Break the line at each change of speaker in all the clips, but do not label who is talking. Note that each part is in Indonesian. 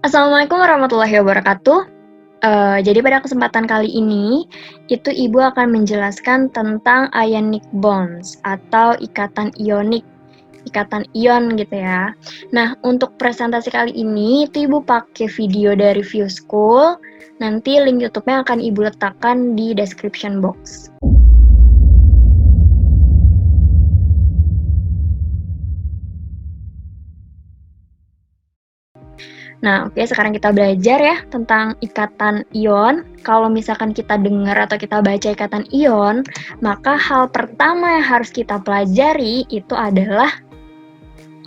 Assalamualaikum warahmatullahi wabarakatuh. Jadi pada kesempatan kali ini, itu Ibu akan menjelaskan tentang ionic bonds atau ikatan ionik, ikatan ion gitu ya. Nah, untuk presentasi kali ini itu Ibu pakai video dari View School. Nanti link YouTube-nya akan Ibu letakkan di description box. Nah, oke, sekarang kita belajar ya tentang ikatan ion. Kalau misalkan kita dengar atau kita baca ikatan ion, maka hal pertama yang harus kita pelajari itu adalah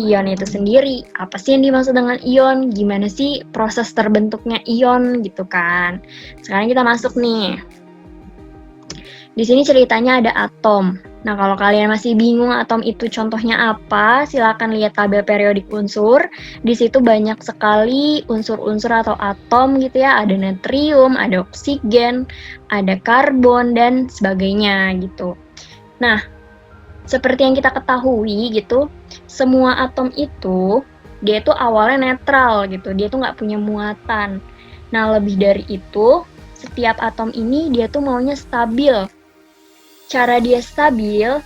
ion itu sendiri. Apa sih yang dimaksud dengan ion? Gimana sih proses terbentuknya ion gitu kan? Sekarang kita masuk nih. Di sini ceritanya ada atom. Nah, kalau kalian masih bingung atom itu contohnya apa, silakan lihat tabel periodik unsur. Di situ banyak sekali unsur-unsur atau atom gitu ya. Ada natrium, ada oksigen, ada karbon, dan sebagainya gitu. Nah, seperti yang kita ketahui gitu, semua atom itu, dia itu awalnya netral gitu. Dia tuh nggak punya muatan. Nah, lebih dari itu, setiap atom ini dia tuh maunya stabil. Cara dia stabil,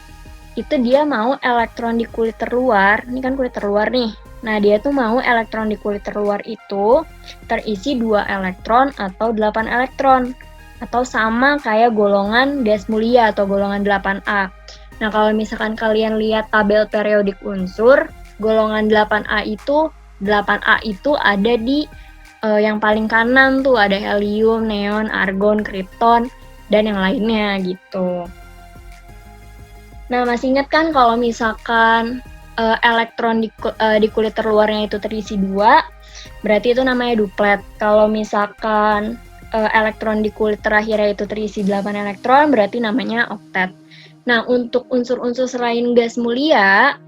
itu dia mau elektron di kulit terluar, ini kan kulit terluar nih. Nah, dia tuh mau elektron di kulit terluar itu terisi 2 elektron atau 8 elektron. Atau sama kayak golongan gas mulia atau golongan 8A. Nah, kalau misalkan kalian lihat tabel periodik unsur, golongan 8A itu ada di yang paling kanan tuh, ada helium, neon, argon, kripton, dan yang lainnya gitu. Nah, masih ingat kan kalau misalkan elektron di kulit terluarnya itu terisi 2, berarti itu namanya duplet. Kalau misalkan elektron di kulit terakhirnya itu terisi 8 elektron, berarti namanya oktet. Nah, untuk unsur-unsur selain gas mulia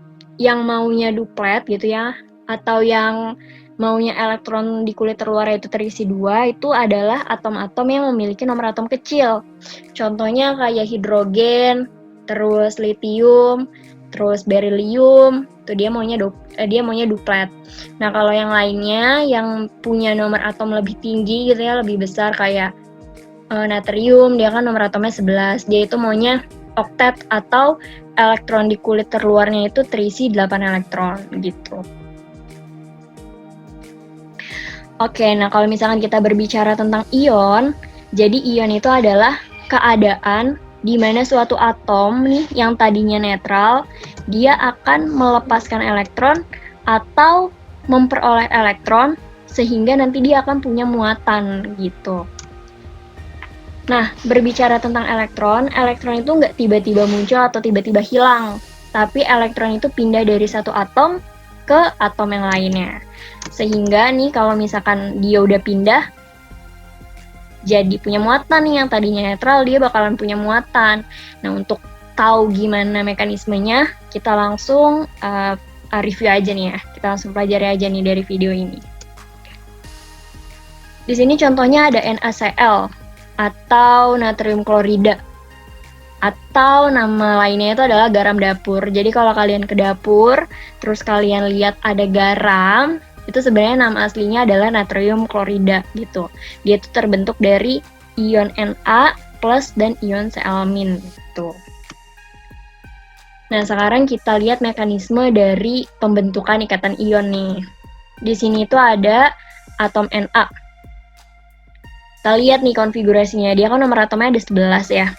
yang maunya duplet gitu ya, atau yang maunya elektron di kulit terluarnya itu terisi 2, itu adalah atom-atom yang memiliki nomor atom kecil. Contohnya kayak hidrogen, terus litium, terus berilium, tuh dia maunya duplet. Nah, kalau yang lainnya yang punya nomor atom lebih tinggi gitu ya, lebih besar kayak natrium, dia kan nomor atomnya 11. Dia itu maunya oktet atau elektron di kulit terluarnya itu terisi 8 elektron gitu. Oke, nah kalau misalkan kita berbicara tentang ion, jadi ion itu adalah keadaan di mana suatu atom nih yang tadinya netral, dia akan melepaskan elektron atau memperoleh elektron sehingga nanti dia akan punya muatan gitu. Nah, berbicara tentang elektron itu nggak tiba-tiba muncul atau tiba-tiba hilang, tapi elektron itu pindah dari satu atom ke atom yang lainnya. Sehingga nih kalau misalkan dia udah pindah, jadi punya muatan nih yang tadinya netral, dia bakalan punya muatan. Nah, untuk tahu gimana mekanismenya, kita langsung review aja nih ya. Kita langsung pelajari aja nih dari video ini. Di sini contohnya ada NaCl atau natrium klorida. Atau nama lainnya itu adalah garam dapur. Jadi kalau kalian ke dapur, terus kalian lihat ada garam, itu sebenarnya nama aslinya adalah natrium klorida gitu. Dia itu terbentuk dari ion Na plus dan ion Cl- gitu. Nah, sekarang kita lihat mekanisme dari pembentukan ikatan ion nih. Di sini itu ada atom Na. Kita lihat nih konfigurasinya. Dia kan nomor atomnya ada 11 ya.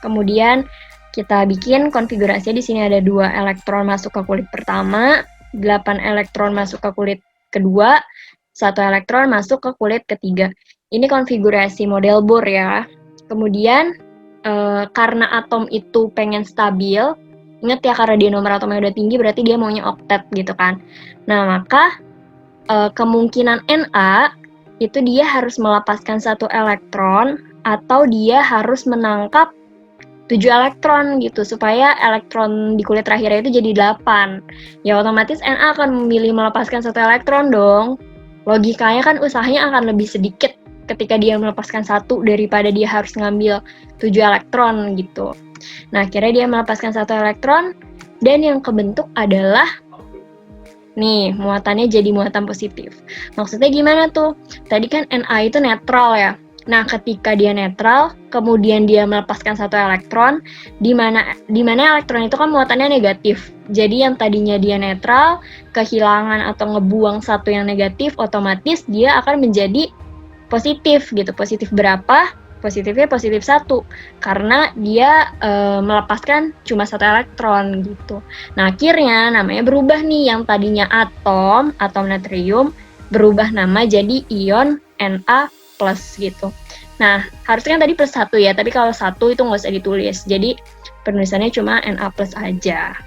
Kemudian kita bikin konfigurasinya. Di sini ada 2 elektron masuk ke kulit pertama, 8 elektron masuk ke kulit kedua, 1 elektron masuk ke kulit ketiga. Ini konfigurasi model Bohr ya. Kemudian karena atom itu pengen stabil, ingat ya karena dia nomor atomnya udah tinggi berarti dia maunya oktet gitu kan. Nah, maka kemungkinan Na itu dia harus melepaskan 1 elektron atau dia harus menangkap 7 elektron gitu, supaya elektron di kulit terakhirnya itu jadi 8. Ya otomatis Na akan memilih melepaskan 1 elektron dong. Logikanya kan usahanya akan lebih sedikit ketika dia melepaskan 1 daripada dia harus ngambil 7 elektron gitu. Nah, akhirnya dia melepaskan 1 elektron, dan yang kebentuk adalah Nih, muatannya jadi muatan positif. Maksudnya gimana tuh? Tadi kan Na itu netral ya. Nah, ketika dia netral, kemudian dia melepaskan satu elektron, di mana elektron itu kan muatannya negatif. Jadi yang tadinya dia netral, kehilangan atau ngebuang satu yang negatif, otomatis dia akan menjadi positif gitu. Positif berapa? Positifnya positif 1, karena dia melepaskan cuma satu elektron gitu. Nah, akhirnya namanya berubah nih, yang tadinya atom natrium berubah nama jadi ion Na plus gitu. Nah, harusnya kan tadi plus 1 ya, tapi kalau 1 itu nggak usah ditulis. Jadi penulisannya cuma Na plus aja.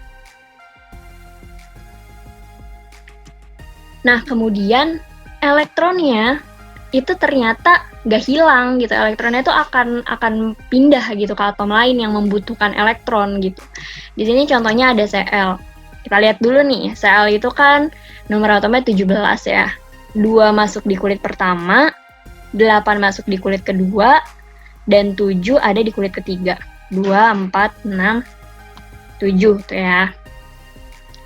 Nah, kemudian elektronnya itu ternyata nggak hilang gitu. Elektronnya itu akan pindah gitu ke atom lain yang membutuhkan elektron gitu. Di sini contohnya ada Cl. Kita lihat dulu nih, Cl itu kan nomor atomnya 17 ya. 2 masuk di kulit pertama, 8 masuk di kulit kedua, dan 7 ada di kulit ketiga. 2, 4, 6, 7 tuh ya.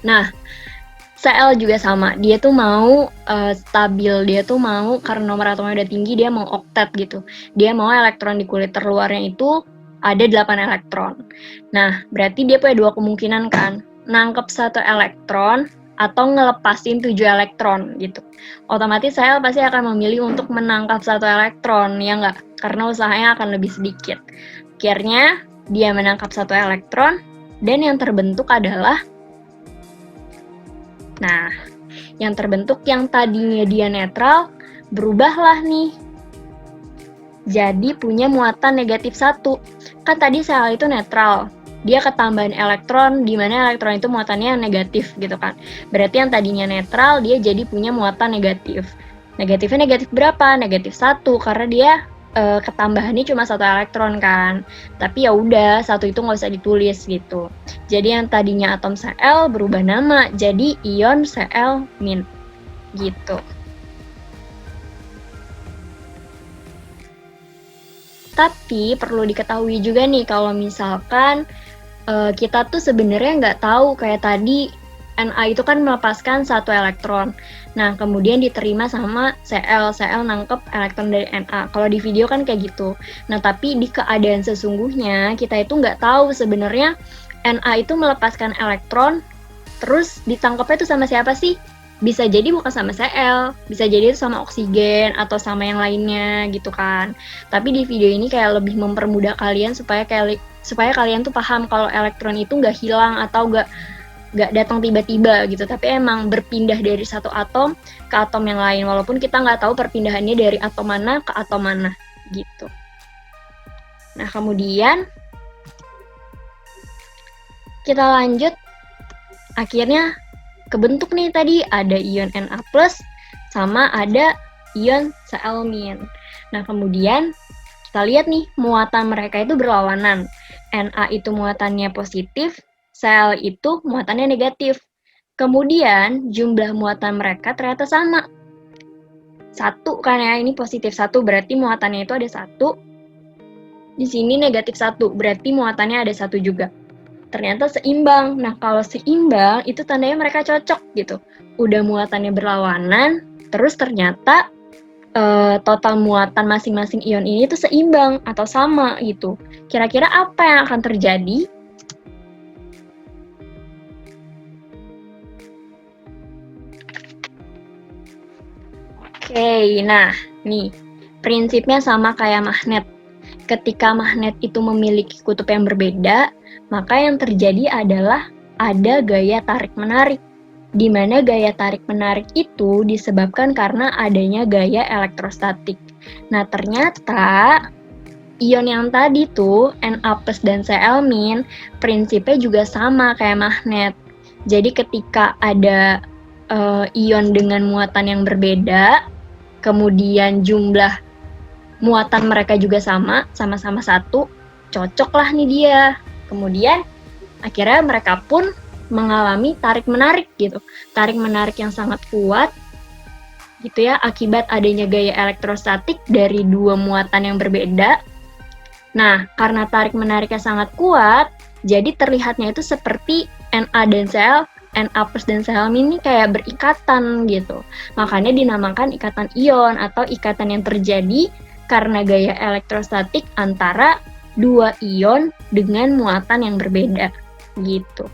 Nah, Cl juga sama, dia tuh mau stabil, dia tuh mau karena nomor atomnya udah tinggi, dia mau oktet gitu. Dia mau elektron di kulit terluarnya itu ada 8 elektron. Nah, berarti dia punya 2 kemungkinan kan, nangkep 1 elektron atau ngelepasin 7 elektron gitu. Otomatis Cl pasti akan memilih untuk menangkap 1 elektron, ya nggak? Karena usahanya akan lebih sedikit. Akhirnya, dia menangkap 1 elektron, dan yang terbentuk adalah nah, yang terbentuk yang tadinya dia netral, berubahlah nih. Jadi punya muatan negatif 1. Kan tadi Cl itu netral. Dia ketambahan elektron, di mana elektron itu muatannya negatif gitu kan. Berarti yang tadinya netral, dia jadi punya muatan negatif. Negatifnya negatif berapa? Negatif 1, karena dia ketambahannya cuma 1 elektron kan. Tapi ya udah, 1 itu nggak usah ditulis gitu. Jadi yang tadinya atom Cl berubah nama jadi ion Cl- gitu. Tapi perlu diketahui juga nih kalau misalkan kita tuh sebenarnya nggak tahu kayak tadi Na itu kan melepaskan 1 elektron. Nah, kemudian diterima sama Cl. Cl nangkep elektron dari Na. Kalau di video kan kayak gitu. Nah, tapi di keadaan sesungguhnya, kita itu nggak tahu sebenarnya Na itu melepaskan elektron, terus ditangkapnya itu sama siapa sih? Bisa jadi bukan sama Cl, bisa jadi itu sama oksigen, atau sama yang lainnya gitu kan. Tapi di video ini kayak lebih mempermudah kalian supaya kalian tuh paham kalau elektron itu nggak hilang atau nggak datang tiba-tiba gitu, tapi emang berpindah dari satu atom ke atom yang lain, walaupun kita nggak tahu perpindahannya dari atom mana ke atom mana gitu. Nah, kemudian kita lanjut, akhirnya kebentuk nih tadi ada ion Na+, sama ada ion Cl-. Nah, kemudian kita lihat nih, muatan mereka itu berlawanan. Na itu muatannya positif, Cl itu muatannya negatif. Kemudian jumlah muatan mereka ternyata sama. 1 kan ya, ini positif 1, berarti muatannya itu ada 1. Di sini negatif 1, berarti muatannya ada 1 juga. Ternyata seimbang. Nah, kalau seimbang, itu tandanya mereka cocok gitu. Udah muatannya berlawanan, terus ternyata total muatan masing-masing ion ini tuh seimbang atau sama gitu. Kira-kira apa yang akan terjadi? Oke, nah nih, prinsipnya sama kayak magnet. Ketika magnet itu memiliki kutub yang berbeda, maka yang terjadi adalah ada gaya tarik-menarik, di mana gaya tarik-menarik itu disebabkan karena adanya gaya elektrostatik. Nah, ternyata ion yang tadi tuh, Na+ dan Cl-, prinsipnya juga sama kayak magnet. Jadi ketika ada ion dengan muatan yang berbeda, kemudian jumlah muatan mereka juga sama-sama 1, cocoklah nih dia. Kemudian akhirnya mereka pun mengalami tarik-menarik gitu. Tarik-menarik yang sangat kuat gitu ya, akibat adanya gaya elektrostatik dari 2 muatan yang berbeda. Nah, karena tarik-menariknya sangat kuat, jadi terlihatnya itu seperti Na dan Cl Na plus dan Cl- ini kayak berikatan gitu. Makanya dinamakan ikatan ion atau ikatan yang terjadi karena gaya elektrostatik antara dua ion dengan muatan yang berbeda gitu.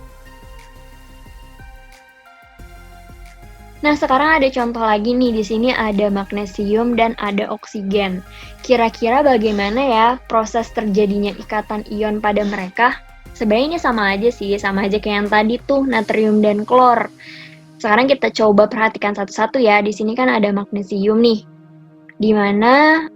Nah, sekarang ada contoh lagi nih. Di sini ada magnesium dan ada oksigen. Kira-kira bagaimana ya proses terjadinya ikatan ion pada mereka? Sebenarnya ini sama aja sih, sama aja kayak yang tadi tuh, natrium dan klor. Sekarang kita coba perhatikan satu-satu ya. Di sini kan ada magnesium nih, di mana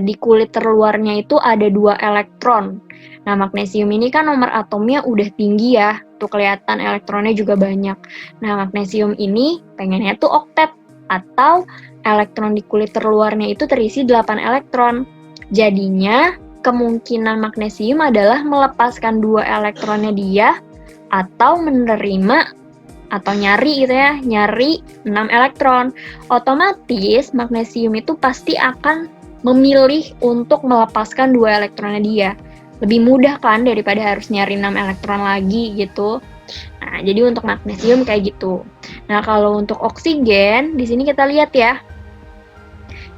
di kulit terluarnya itu ada 2 elektron. Nah, magnesium ini kan nomor atomnya udah tinggi ya, tuh kelihatan elektronnya juga banyak. Nah, magnesium ini pengennya tuh oktet, atau elektron di kulit terluarnya itu terisi 8 elektron. Jadinya, kemungkinan magnesium adalah melepaskan 2 elektronnya dia, atau menerima atau nyari gitu ya, nyari 6 elektron. Otomatis magnesium itu pasti akan memilih untuk melepaskan 2 elektronnya dia. Lebih mudah kan daripada harus nyari 6 elektron lagi gitu. Nah, jadi untuk magnesium kayak gitu. Nah, kalau untuk oksigen, di sini kita lihat ya.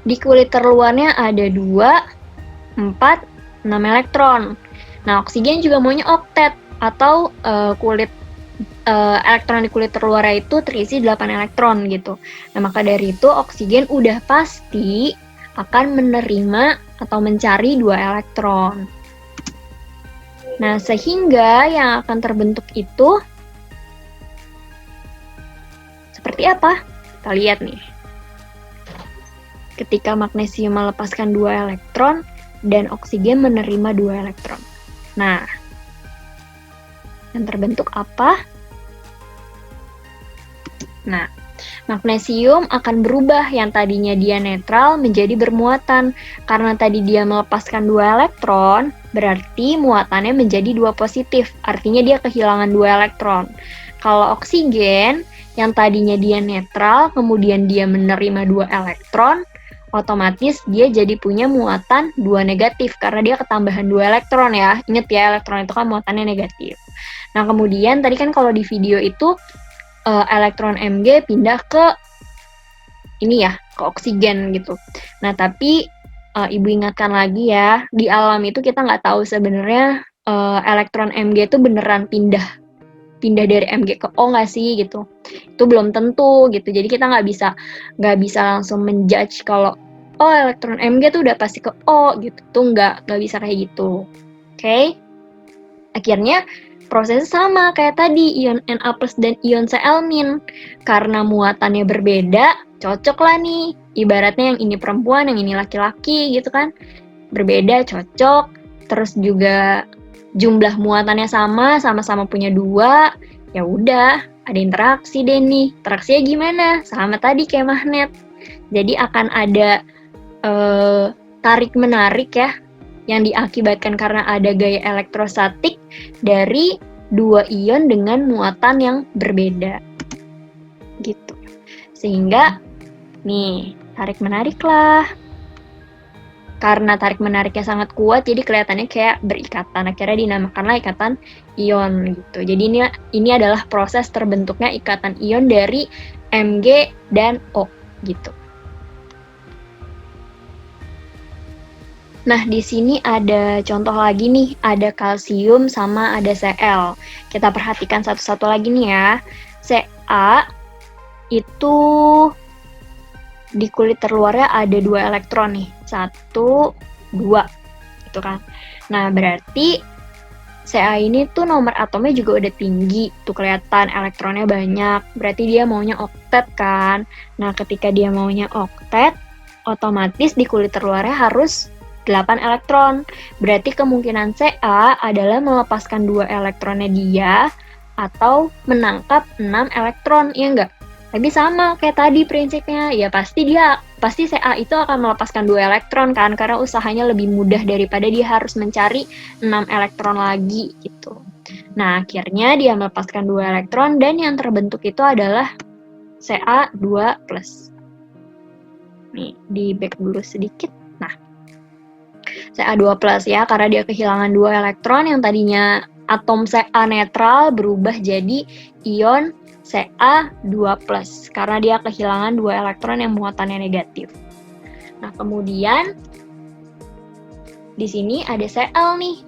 Di kulit terluarnya ada 2, 4, 6 elektron. Nah, oksigen juga maunya oktet atau elektron di kulit terluarnya itu terisi 8 elektron gitu. Nah, maka dari itu oksigen udah pasti akan menerima atau mencari 2 elektron. Nah, sehingga yang akan terbentuk itu seperti apa? Kita lihat nih. Ketika magnesium melepaskan 2 elektron dan oksigen menerima 2 elektron. Nah, yang terbentuk apa? Nah, magnesium akan berubah yang tadinya dia netral menjadi bermuatan. Karena tadi dia melepaskan 2 elektron, berarti muatannya menjadi 2 positif. Artinya dia kehilangan 2 elektron. Kalau oksigen, yang tadinya dia netral, kemudian dia menerima 2 elektron, otomatis dia jadi punya muatan 2 negatif. Karena dia ketambahan 2 elektron ya. Ingat ya, elektron itu kan muatannya negatif. Nah, kemudian tadi kan kalau di video itu, elektron Mg pindah ke ini ya, ke oksigen gitu. Nah, tapi Ibu ingatkan lagi ya, di alam itu kita nggak tahu sebenarnya elektron Mg itu beneran pindah dari Mg ke O nggak sih gitu. Itu belum tentu gitu. Jadi kita nggak bisa langsung menjudge kalau elektron Mg tuh udah pasti ke O gitu. Tuh nggak bisa kayak gitu. Oke? Akhirnya prosesnya sama kayak tadi, ion Na plus dan ion Cl-. Karena muatannya berbeda, cocok lah nih. Ibaratnya yang ini perempuan, yang ini laki-laki gitu kan. Berbeda, cocok. Terus juga jumlah muatannya sama-sama punya 2. Ya udah, ada interaksi deh nih. Interaksinya gimana? Sama tadi kayak magnet. Jadi akan ada tarik-menarik ya, yang diakibatkan karena ada gaya elektrostatik dari 2 ion dengan muatan yang berbeda. Gitu. Sehingga, nih, tarik-menarik lah. Karena tarik-menariknya sangat kuat, jadi kelihatannya kayak berikatan. Akhirnya dinamakanlah ikatan ion gitu. Jadi ini adalah proses terbentuknya ikatan ion dari Mg dan O gitu. Nah, di sini ada contoh lagi nih, ada kalsium sama ada Cl. Kita perhatikan satu-satu lagi nih ya. Ca itu di kulit terluarnya ada 2 elektron nih. 1, 2. Gitu kan. Nah, berarti Ca ini tuh nomor atomnya juga udah tinggi. Tuh kelihatan elektronnya banyak. Berarti dia maunya oktet kan. Nah, ketika dia maunya oktet, otomatis di kulit terluarnya harus 8 elektron. Berarti kemungkinan Ca adalah melepaskan 2 elektronnya dia atau menangkap 6 elektron, iya enggak? Tapi sama kayak tadi prinsipnya, ya pasti Ca itu akan melepaskan 2 elektron kan, karena usahanya lebih mudah daripada dia harus mencari 6 elektron lagi gitu. Nah, akhirnya dia melepaskan 2 elektron dan yang terbentuk itu adalah Ca2+. Nih, di back dulu sedikit. Ca2+ ya, karena dia kehilangan 2 elektron yang tadinya atom Ca netral berubah jadi ion Ca2+, karena dia kehilangan 2 elektron yang muatannya negatif. Nah, kemudian di sini ada Cl nih.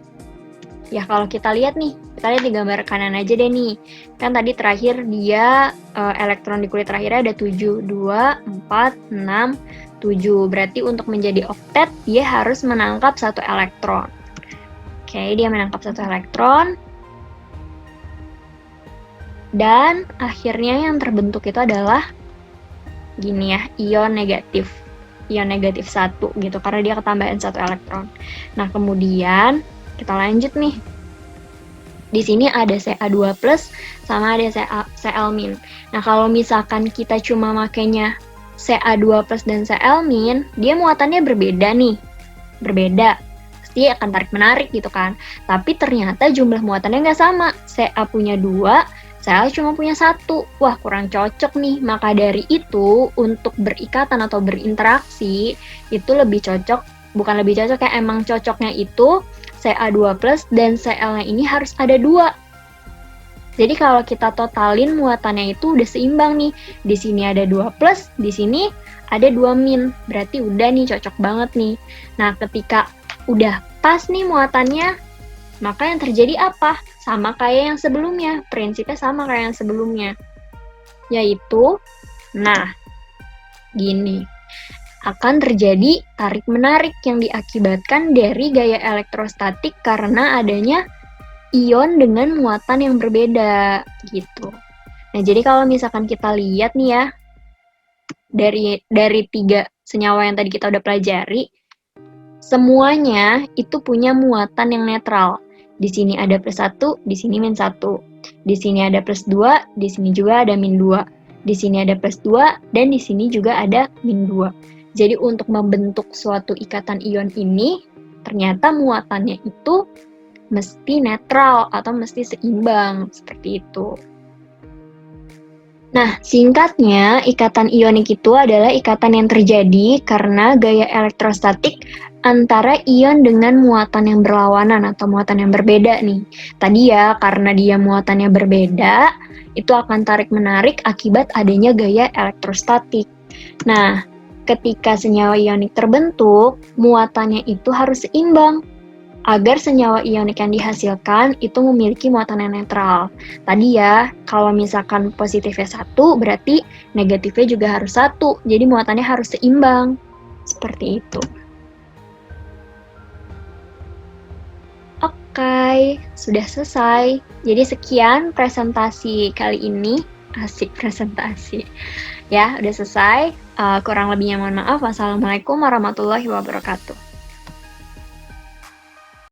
Ya, kalau kita lihat nih, kita lihat di gambar kanan aja deh nih. Kan tadi terakhir dia elektron di kulit terakhirnya ada 7, 2, 4, 6, 7. Berarti untuk menjadi oktet, dia harus menangkap 1 elektron. Oke, dia menangkap 1 elektron. Dan akhirnya yang terbentuk itu adalah gini ya, ion negatif. Ion negatif 1 gitu, karena dia ketambahan 1 elektron. Nah, kemudian kita lanjut nih. Di sini ada Ca2+ sama ada Cl-. Nah, kalau misalkan kita cuma makainya Ca2+ dan Cl-, dia muatannya berbeda nih. Berbeda. Pasti akan tarik-menarik gitu kan. Tapi ternyata jumlah muatannya nggak sama. Ca punya 2, Cl cuma punya 1. Wah, kurang cocok nih. Maka dari itu, untuk berikatan atau berinteraksi, itu lebih cocok, bukan lebih cocok ya, emang cocoknya itu Ca2+ dan Cl-nya ini harus ada 2. Jadi kalau kita totalin muatannya itu udah seimbang nih. Di sini ada 2+, di sini ada 2-. Berarti udah nih, cocok banget nih. Nah, ketika udah pas nih muatannya, maka yang terjadi apa? Sama kayak yang sebelumnya, prinsipnya sama kayak yang sebelumnya. Yaitu, nah, gini, akan terjadi tarik-menarik yang diakibatkan dari gaya elektrostatik karena adanya ion dengan muatan yang berbeda, gitu. Nah, jadi kalau misalkan kita lihat nih ya, dari 3 senyawa yang tadi kita udah pelajari, semuanya itu punya muatan yang netral. Di sini ada +1, di sini -1. Di sini ada +2, di sini juga ada -2. Di sini ada +2, dan di sini juga ada -2. Jadi untuk membentuk suatu ikatan ion ini, ternyata muatannya itu mesti netral atau mesti seimbang, seperti itu. Nah, singkatnya, ikatan ionik itu adalah ikatan yang terjadi karena gaya elektrostatik antara ion dengan muatan yang berlawanan atau muatan yang berbeda nih. Tadi ya, karena dia muatannya berbeda, itu akan tarik-menarik akibat adanya gaya elektrostatik. Nah, ketika senyawa ionik terbentuk, muatannya itu harus seimbang agar senyawa ionik yang dihasilkan itu memiliki muatan yang netral. Tadi ya, kalau misalkan positifnya 1, berarti negatifnya juga harus 1. Jadi muatannya harus seimbang. Seperti itu. Oke, sudah selesai. Jadi sekian presentasi kali ini. Asik presentasi. Ya, udah selesai. Kurang lebihnya mohon maaf. Wassalamualaikum warahmatullahi wabarakatuh.